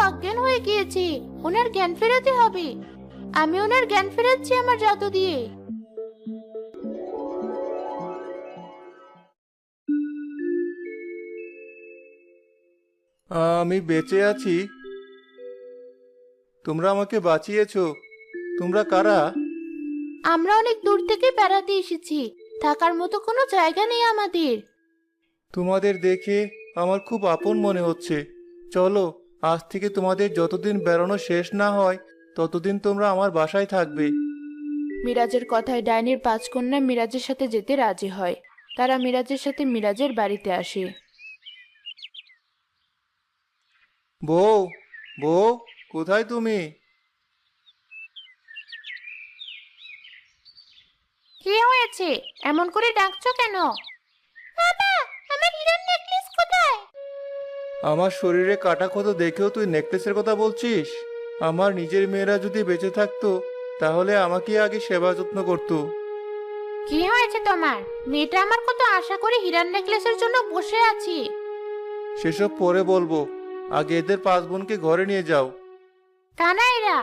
অজ্ঞান হয়ে গিয়েছে। ওনার জ্ঞান ফেরাতে হবে। আমি ওনার জ্ঞান ফেরাচ্ছি আমার জাদু দিয়ে। আমি বেঁচে আছি। তোমরা আমাকে বাঁচিয়েছো। তোমরা কারা? আমরা অনেক দূর থেকে বেড়াতে এসেছি। থাকার মতো কোনো জায়গা নেই আমাদের। তোমাদের দেখে আমার খুব আপন মনে হচ্ছে। চলো, আজ থেকে তোমাদের যতদিন বেড়ানো শেষ না হয় ততদিন তোমরা আমার বাসায় থাকবে। মিরাজের কথায় ডাইনির পাঁচ কন্যা মিরাজের সাথে যেতে রাজি হয়। তারা মিরাজের সাথে মিরাজের বাড়িতে আসে। বউ, বউ, কোথায় তুমি? কি হয়েছে? এমন করে ডাকছো কেন? বাবা, আমার হীরার নেকলেস কোথায়? আমার শরীরে কাটা ক্ষত দেখেও তুই নেকলেসের কথা বলছিস? আমার নিজের মেয়েরা যদি বেঁচে থাকতো তাহলে আমাকে আগে সেবা যত্ন করতো। কি হয়েছে তোমার? মেয়েটা আমার কত আশা করে হীরার নেকলেসের জন্য বসে আছি। সেসব পরে বলবো। আগে এদের 5 বোনকে ঘরে নিয়ে যাও। কানা এরা?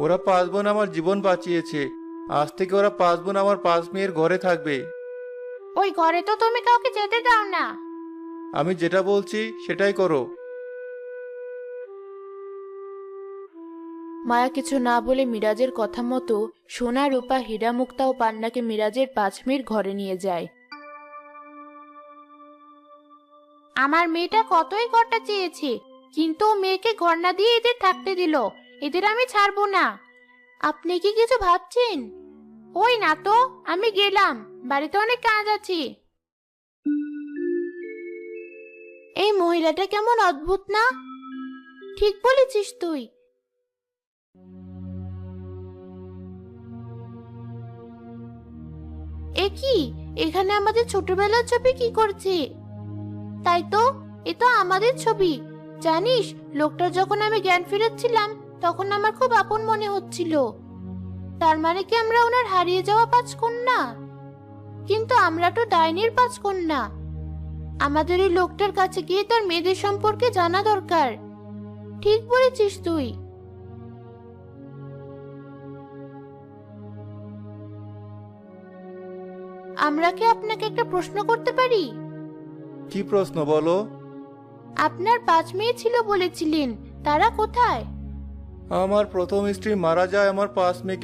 ওরা 5 বোন আমার জীবন বাঁচিয়েছে। আজ থেকে ওরা 5 বোন আমার 5 মেয়ের ঘরে থাকবে। ওই ঘরে তো তুমি কাউকে যেতে দাও না। আমি যেটা বলছি সেটাই করো। মায়া কিছু না বলে মিরাজের কথা মতো সোনা রূপা হীরা মুক্তা ও পান্নাকে মিরাজের 5 মেয়ের ঘরে নিয়ে যায়। আমার মেয়েটা কতই ঘরটা চেয়েছে, কিন্তু ও মেয়েকে ঘর না দিয়ে এদের থাকতে দিল। এদের আমি ছাড়বো না। আপনি কি কিছু ভাবছেন? ওই না তো, আমি গেলাম, বাড়িতে অনেক কাজ আছে। এই মহিলাটা কেমন অদ্ভুত না? ঠিক বলেছিস তুই। এ কি? এখানে আমাদের ছোটবেলার ছবি কি করছে? তাই তো, এ তো আমাদের ছবি। জানিস, লোকটা যখন আমি জ্ঞান ফিরাচ্ছিলাম তখন আমার খুব আপন মনে হচ্ছিল। তার মানে কি আমরা ওনার হারিয়ে যাওয়া 5 কন্যা? কিন্তু আমরা তো ডাইনির 5 কন্যা। আমাদের এই লোকটার কাছে গিয়ে তার মেয়েদের সম্পর্কে জানা দরকার। ঠিক বলেছিস তুই। আমরা কি আপনাকে একটা প্রশ্ন করতে পারি? কি প্রশ্ন বলো? আপনার 5 মেয়ে ছিল বলেছিলেন, তারা কোথায়? আমার প্রথম স্ত্রী মারা যায় আমার 5 মেয়েকে